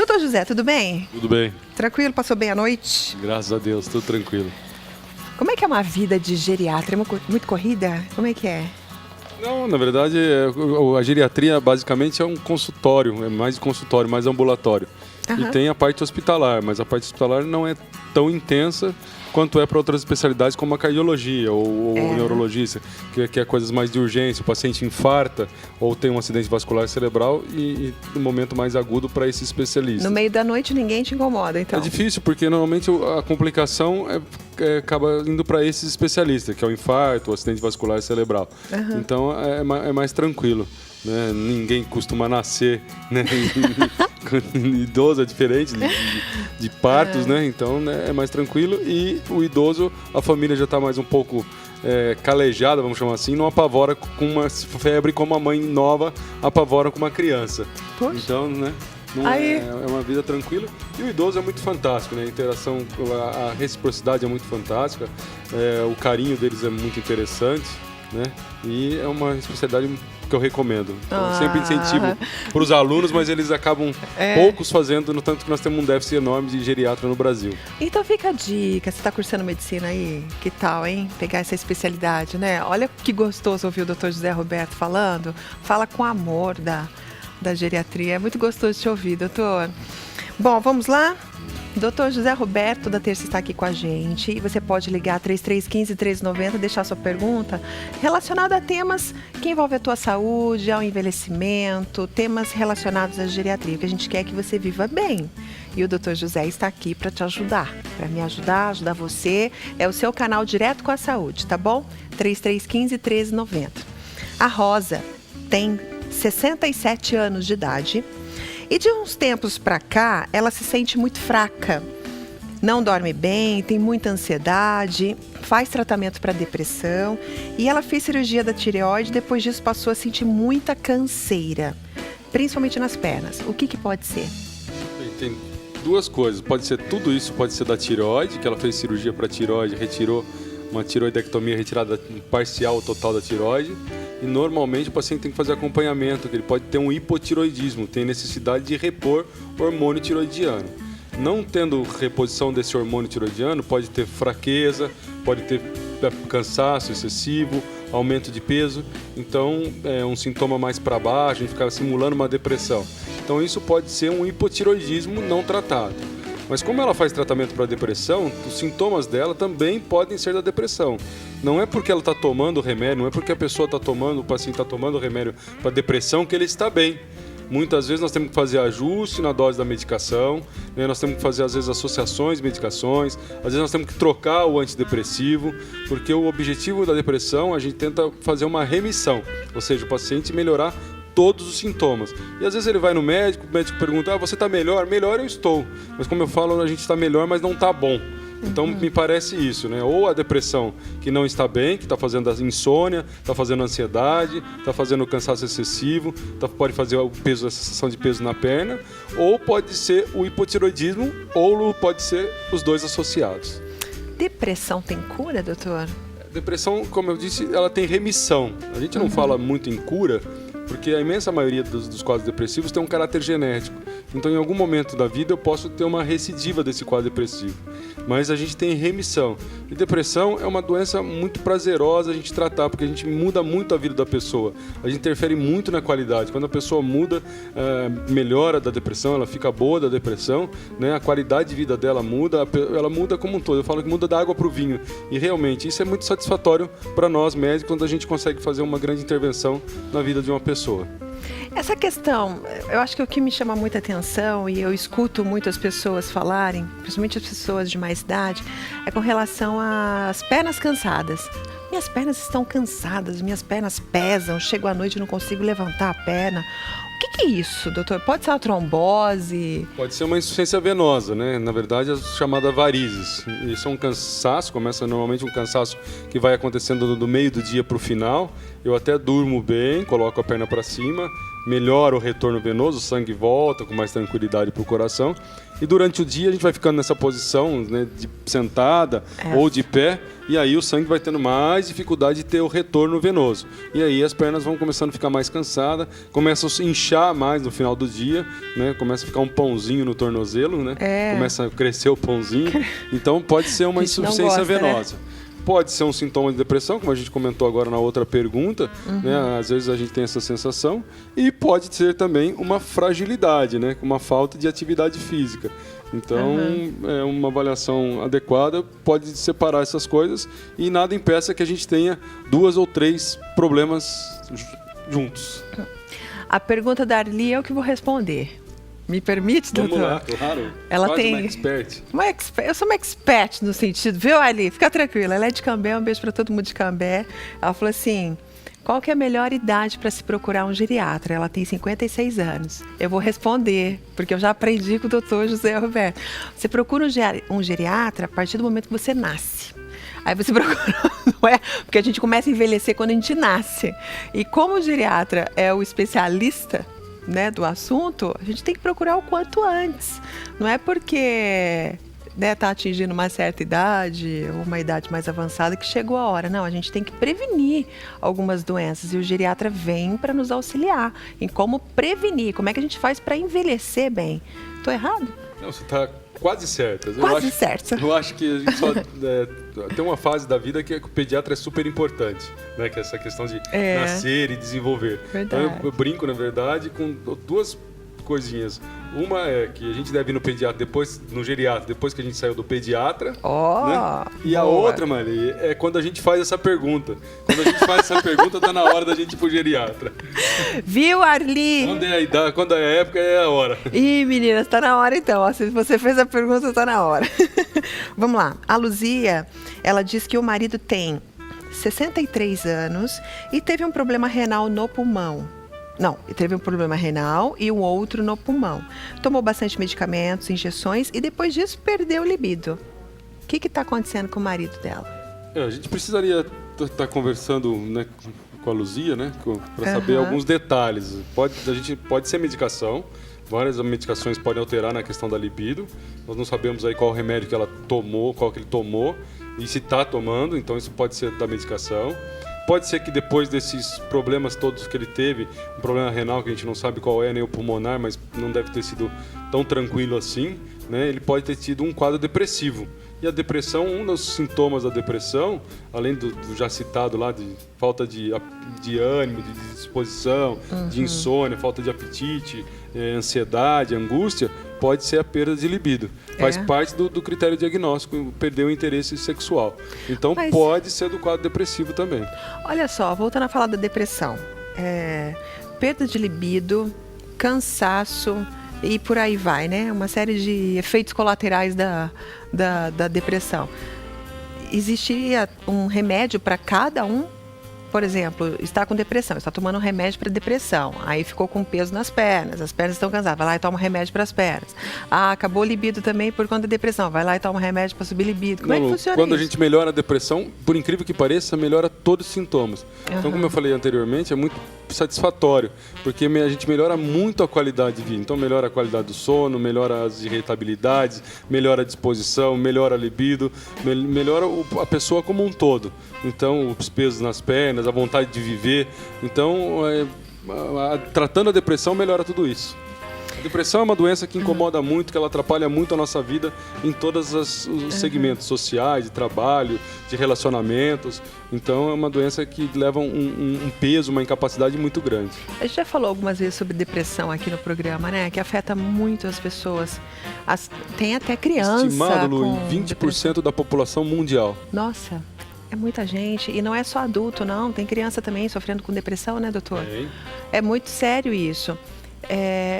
Doutor José, tudo bem? Tudo bem. Tranquilo? Passou bem a noite? Graças a Deus, tudo tranquilo. Como é que é uma vida de geriatra? É muito corrida? Como é que é? Não, na verdade, a geriatria basicamente é um consultório, é mais consultório, mais ambulatório. Aham. E tem a parte hospitalar, mas a parte hospitalar não é tão intensa quanto é para outras especialidades como a cardiologia ou neurologista, que é coisas mais de urgência, o paciente infarta ou tem um acidente vascular cerebral e no momento mais agudo para esse especialista. No meio da noite ninguém te incomoda, então? É difícil porque normalmente a complicação acaba indo para esses especialistas, que é o infarto, o acidente vascular cerebral. Aham. Então é mais tranquilo. Né? Ninguém costuma nascer, né? Idoso é diferente de partos, né? Então, né, é mais tranquilo. E o idoso, a família já está mais um pouco calejada, vamos chamar assim, não apavora com uma febre como a mãe nova apavora com uma criança. Poxa. Então, né? É uma vida tranquila. E o idoso é muito fantástico, né? A interação, a reciprocidade é muito fantástica, o carinho deles é muito interessante, né? E é uma especialidade que eu recomendo. Então, eu sempre incentivo para os alunos, mas eles acabam poucos fazendo, no tanto que nós temos um déficit enorme de geriatra no Brasil. Então fica a dica, você está cursando medicina aí? Que tal, hein? Pegar essa especialidade, né? Olha que gostoso ouvir o Dr. José Roberto falando. Fala com amor da geriatria. É muito gostoso te ouvir, doutor. Bom, vamos lá? Dr. José Roberto da Terça está aqui com a gente e você pode ligar 3315-1390 e deixar sua pergunta relacionada a temas que envolvem a tua saúde, ao envelhecimento, temas relacionados à geriatria, que a gente quer que você viva bem. E o Dr. José está aqui para te ajudar, para me ajudar você. É o seu canal Direto com a Saúde, tá bom? 3315-1390. A Rosa tem 67 anos de idade. E de uns tempos para cá, ela se sente muito fraca, não dorme bem, tem muita ansiedade, faz tratamento para depressão e ela fez cirurgia da tireoide, depois disso passou a sentir muita canseira, principalmente nas pernas. O que pode ser? Tem duas coisas, pode ser tudo isso, pode ser da tireoide, que ela fez cirurgia para tireoide, retirou uma tireoidectomia, retirada parcial ou total da tireoide. E normalmente o paciente tem que fazer acompanhamento, que ele pode ter um hipotiroidismo, tem necessidade de repor hormônio tiroidiano. Não tendo reposição desse hormônio tiroidiano, pode ter fraqueza, pode ter cansaço excessivo, aumento de peso. Então, é um sintoma mais para baixo, a gente fica simulando uma depressão. Então, isso pode ser um hipotiroidismo não tratado. Mas como ela faz tratamento para depressão, os sintomas dela também podem ser da depressão. Não é porque ela está tomando remédio, não é porque a pessoa está tomando, o paciente está tomando remédio para depressão que ele está bem. Muitas vezes nós temos que fazer ajuste na dose da medicação, né? Nós temos que fazer às vezes associações de medicações, às vezes nós temos que trocar o antidepressivo, porque o objetivo da depressão a gente tenta fazer uma remissão, ou seja, o paciente melhorar todos os sintomas. E às vezes ele vai no médico, o médico pergunta, você está melhor? Melhor eu estou. Mas como eu falo, a gente está melhor, mas não está bom. Então me parece isso, né? Ou a depressão que não está bem, que está fazendo a insônia, está fazendo a ansiedade, está fazendo o cansaço excessivo, pode fazer o peso, a sensação de peso na perna, ou pode ser o hipotiroidismo, ou pode ser os dois associados. Depressão tem cura, doutor? Depressão, como eu disse, ela tem remissão. A gente não fala muito em cura, porque a imensa maioria dos quadros depressivos tem um caráter genético. Então, em algum momento da vida, eu posso ter uma recidiva desse quadro depressivo. Mas a gente tem remissão. E depressão é uma doença muito prazerosa a gente tratar, porque a gente muda muito a vida da pessoa. A gente interfere muito na qualidade. Quando a pessoa muda, melhora da depressão, ela fica boa da depressão, né? A qualidade de vida dela muda, ela muda como um todo. Eu falo que muda da água para o vinho. E realmente, isso é muito satisfatório para nós médicos, quando a gente consegue fazer uma grande intervenção na vida de uma pessoa. Essa questão, eu acho que o que me chama muita atenção, e eu escuto muitas pessoas falarem, principalmente as pessoas de mais idade, é com relação às pernas cansadas. Minhas pernas estão cansadas, minhas pernas pesam, chego à noite e não consigo levantar a perna. O que é isso, doutor? Pode ser uma trombose? Pode ser uma insuficiência venosa, né? Na verdade, as chamadas varizes. Isso é um cansaço, começa normalmente um cansaço que vai acontecendo do meio do dia para o final. Eu até durmo bem, coloco a perna para cima, melhora o retorno venoso, o sangue volta com mais tranquilidade para o coração. E durante o dia a gente vai ficando nessa posição, né, de sentada ou de pé, e aí o sangue vai tendo mais dificuldade de ter o retorno venoso. E aí as pernas vão começando a ficar mais cansadas, começam a se inchar mais no final do dia, né, começa a ficar um pãozinho no tornozelo, né, começa a crescer o pãozinho. Então pode ser uma insuficiência venosa. Né? Pode ser um sintoma de depressão, como a gente comentou agora na outra pergunta, né? Às vezes a gente tem essa sensação, e pode ser também uma fragilidade, né? Uma falta de atividade física. Então, é uma avaliação adequada pode separar essas coisas e nada impeça que a gente tenha 2 ou 3 problemas juntos. A pergunta da Arli é o que vou responder. Me permite, doutor? Vamos lá, claro. Ela quase tem uma expert. Eu sou uma expert no sentido, viu, Ali? Fica tranquila. Ela é de Cambé, um beijo para todo mundo de Cambé. Ela falou assim: qual que é a melhor idade para se procurar um geriatra? Ela tem 56 anos. Eu vou responder, porque eu já aprendi com o doutor José Roberto. Você procura um geriatra a partir do momento que você nasce. Aí você procura, não é? Porque a gente começa a envelhecer quando a gente nasce. E como o geriatra é o especialista, né, do assunto, a gente tem que procurar o quanto antes. Não é porque está atingindo uma certa idade, ou uma idade mais avançada, que chegou a hora. Não, a gente tem que prevenir algumas doenças. E o geriatra vem para nos auxiliar em como prevenir, como é que a gente faz para envelhecer bem. Estou errado? Não, você está quase certa. Quase certa. Eu acho que a gente só tem uma fase da vida que o pediatra é super importante, né? Que é essa questão de nascer e desenvolver. Então eu brinco, na verdade, com 2 coisinhas. Uma é que a gente deve ir no pediatra no geriatra, depois que a gente saiu do pediatra. Né? E a outra, Mari, é quando a gente faz essa pergunta. Quando a gente faz essa pergunta, tá na hora da gente ir pro geriatra. Viu, Arli? Quando é a época, é a hora. Ih, meninas, tá na hora então. Ó, se você fez a pergunta, tá na hora. Vamos lá. A Luzia, ela diz que o marido tem 63 anos e teve um problema renal no pulmão. Não, teve um problema renal e o outro no pulmão. Tomou bastante medicamentos, injeções e depois disso perdeu o libido. O que está acontecendo com o marido dela? A gente precisaria estar conversando, né, com a Luzia, né, para saber alguns detalhes. Pode ser medicação. Várias medicações podem alterar na questão da libido. Nós não sabemos aí qual remédio que ela tomou, qual que ele tomou e se está tomando. Então isso pode ser da medicação. Pode ser que depois desses problemas todos que ele teve, um problema renal que a gente não sabe qual é, nem o pulmonar, mas não deve ter sido tão tranquilo assim, né? Ele pode ter tido um quadro depressivo. E a depressão, um dos sintomas da depressão, além do já citado lá, de falta de ânimo, de disposição, de insônia, falta de apetite, ansiedade, angústia, pode ser a perda de libido. Faz parte do critério diagnóstico, perder o interesse sexual. Então pode ser do quadro depressivo também. Olha só, voltando a falar da depressão. Perda de libido, cansaço e por aí vai, né? Uma série de efeitos colaterais da depressão. Existiria um remédio para cada um? Por exemplo, está com depressão, está tomando um remédio para depressão, aí ficou com peso nas pernas, as pernas estão cansadas, vai lá e toma um remédio para as pernas. Acabou o libido também por conta da depressão, vai lá e toma um remédio para subir libido. Como é que funciona quando isso? A gente melhora a depressão, por incrível que pareça, melhora todos os sintomas. Então, como eu falei anteriormente, é muito satisfatório, porque a gente melhora muito a qualidade de vida. Então, melhora a qualidade do sono, melhora as irritabilidades, melhora a disposição, melhora a libido, melhora a pessoa como um todo. Então, os pesos nas pernas, a vontade de viver. Então, tratando a depressão, melhora tudo isso. A depressão é uma doença que incomoda muito, que ela atrapalha muito a nossa vida em todos os segmentos sociais, de trabalho, de relacionamentos. Então, é uma doença que leva um peso, uma incapacidade muito grande. A gente já falou algumas vezes sobre depressão aqui no programa, né? Que afeta muito as pessoas. Tem até criança. Estimado, Lu, com 20% depressão. da população mundial. Nossa, é muita gente. E não é só adulto, não. Tem criança também sofrendo com depressão, né, doutor? É muito sério isso.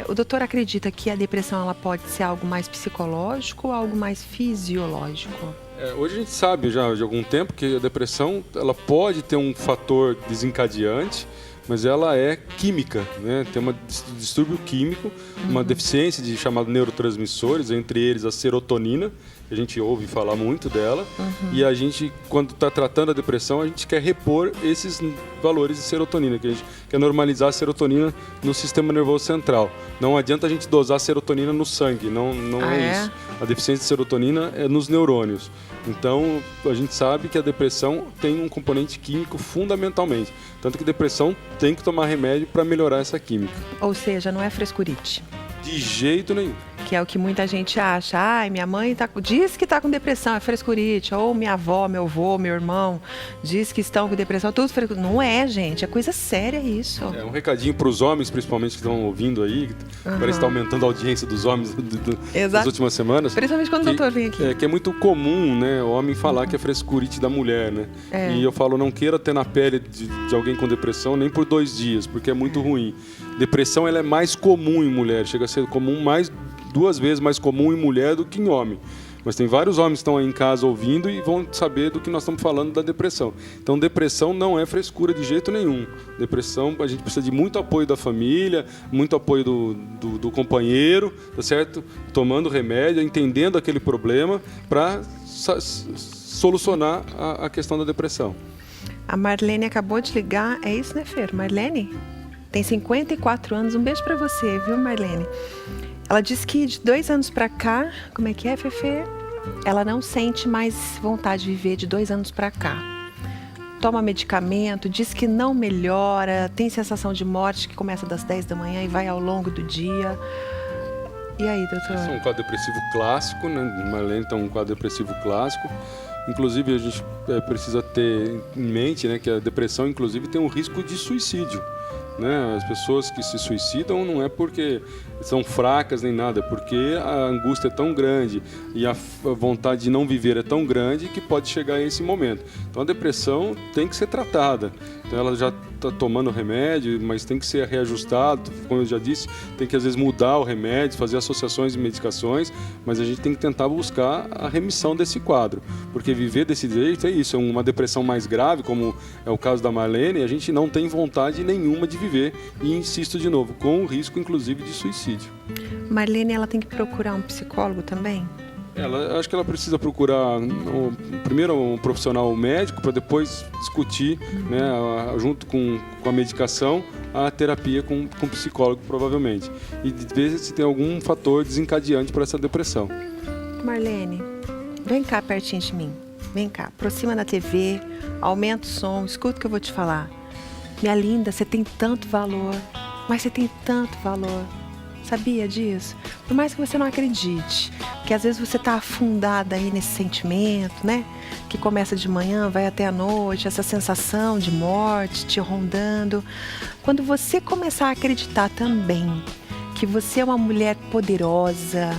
O doutor acredita que a depressão ela pode ser algo mais psicológico ou algo mais fisiológico? Hoje a gente sabe já de algum tempo que a depressão ela pode ter um fator desencadeante, mas ela é química, né? Tem um distúrbio químico, uma deficiência de chamados neurotransmissores, entre eles a serotonina, a gente ouve falar muito dela, e a gente, quando está tratando a depressão, a gente quer repor esses valores de serotonina, que a gente quer normalizar a serotonina no sistema nervoso central. Não adianta a gente dosar serotonina no sangue, não é isso. A deficiência de serotonina é nos neurônios. Então, a gente sabe que a depressão tem um componente químico fundamentalmente. Tanto que depressão tem que tomar remédio para melhorar essa química. Ou seja, não é frescurite. De jeito nenhum. Que é o que muita gente acha. Ai, minha mãe diz que está com depressão, é frescurite. Ou minha avó, meu avô, meu irmão diz que estão com depressão, tudo frescurite. Não é, gente. É coisa séria isso. É um recadinho para os homens, principalmente, que estão ouvindo aí. Parece que está aumentando a audiência dos homens nas últimas semanas. Principalmente quando o doutor vem aqui. Que é muito comum, né, o homem falar que é frescurite da mulher, né? E eu falo, não queira ter na pele de alguém com depressão nem por 2 dias, porque é muito ruim. Depressão, ela é mais comum em mulher. Chega a ser comum 2 vezes mais comum em mulher do que em homem. Mas tem vários homens que estão aí em casa ouvindo e vão saber do que nós estamos falando da depressão. Então, depressão não é frescura de jeito nenhum. Depressão, a gente precisa de muito apoio da família, muito apoio do companheiro, tá certo? Tomando remédio, entendendo aquele problema para solucionar a questão da depressão. A Marlene acabou de ligar. É isso, né, Fer? Marlene? Tem 54 anos. Um beijo para você, viu, Marlene? Ela disse que de 2 anos para cá, como é que é, Fefe? Ela não sente mais vontade de viver de 2 anos para cá. Toma medicamento, diz que não melhora, tem sensação de morte que começa das 10 da manhã e vai ao longo do dia. E aí, doutor? Esse é um quadro depressivo clássico, né? Marlene tem um quadro depressivo clássico. Inclusive, a gente precisa ter em mente, né, que a depressão, inclusive, tem um risco de suicídio. Né? As pessoas que se suicidam não é porque são fracas nem nada, é porque a angústia é tão grande e a vontade de não viver é tão grande que pode chegar a esse momento. Então a depressão tem que ser tratada. Então ela já está tomando remédio, mas tem que ser reajustado, como eu já disse, tem que às vezes mudar o remédio, fazer associações de medicações, mas a gente tem que tentar buscar a remissão desse quadro, porque viver desse jeito é isso, é uma depressão mais grave, como é o caso da Marlene, a gente não tem vontade nenhuma de viver e insisto de novo, com o risco inclusive de suicídio. Marlene, ela tem que procurar um psicólogo também? Acho que ela precisa procurar primeiro um profissional médico para depois discutir, né, junto com a medicação, a terapia com psicólogo provavelmente. E ver se tem algum fator desencadeante para essa depressão. Marlene, vem cá pertinho de mim. Vem cá, aproxima na TV, aumenta o som, escuta o que eu vou te falar. Minha linda, você tem tanto valor, mas você tem tanto valor. Sabia disso? Por mais que você não acredite, que às vezes você está afundada aí nesse sentimento, né? Que começa de manhã, vai até a noite, essa sensação de morte te rondando. Quando você começar a acreditar também que você é uma mulher poderosa,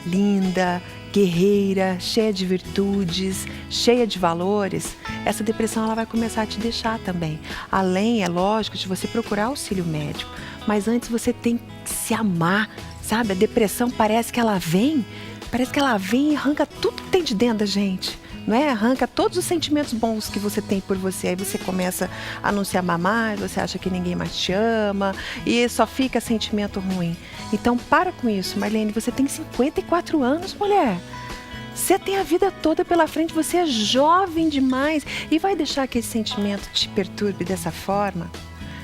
linda, guerreira, cheia de virtudes, cheia de valores, essa depressão ela vai começar a te deixar também. Além, é lógico, de você procurar auxílio médico. Mas antes você tem que se amar, sabe? A depressão parece que ela vem e arranca tudo que tem de dentro da gente, não é? Arranca todos os sentimentos bons que você tem por você. Aí você começa a não se amar mais, você acha que ninguém mais te ama e só fica sentimento ruim. Então para com isso, Marlene, você tem 54 anos, mulher. Você tem a vida toda pela frente, você é jovem demais e vai deixar que esse sentimento te perturbe dessa forma?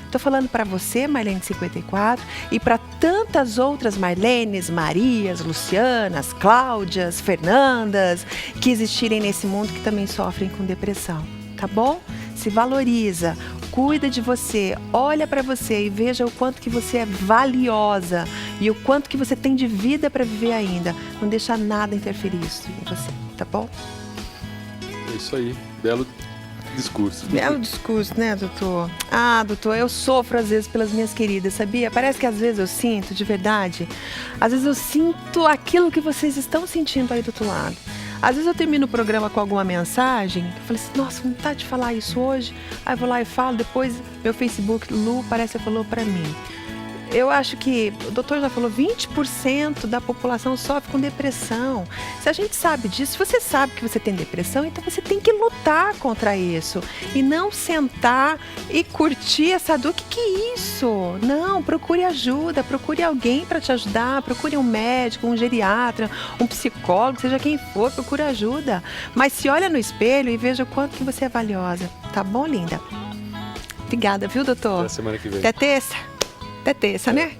Estou falando para você, Marlene de 54, e para tantas outras Marlenes, Marias, Lucianas, Cláudias, Fernandas, que existirem nesse mundo que também sofrem com depressão, tá bom? Se valoriza, cuida de você, olha para você e veja o quanto que você é valiosa e o quanto que você tem de vida para viver ainda. Não deixa nada interferir isso em você, tá bom? É isso aí, belo discurso. Belo discurso, né, doutor? Ah, doutor, eu sofro às vezes pelas minhas queridas, sabia? Parece que às vezes eu sinto, de verdade, às vezes eu sinto aquilo que vocês estão sentindo aí do outro lado. Às vezes eu termino o programa com alguma mensagem, eu falei assim, nossa, vontade de falar isso hoje, aí eu vou lá e falo, depois meu Facebook, Lu, parece que falou pra mim. eu acho que o doutor já falou, 20% da população sofre com depressão. Se a gente sabe disso, se você sabe que você tem depressão, então você tem que lutar contra isso. E não sentar e curtir essa dor. O que é isso? Não, procure ajuda, procure alguém para te ajudar, procure um médico, um geriatra, um psicólogo, seja quem for, procure ajuda. Mas se olha no espelho e veja o quanto que você é valiosa. Tá bom, linda? Obrigada, viu, doutor? Até semana que vem. Até terça. Até terça, né?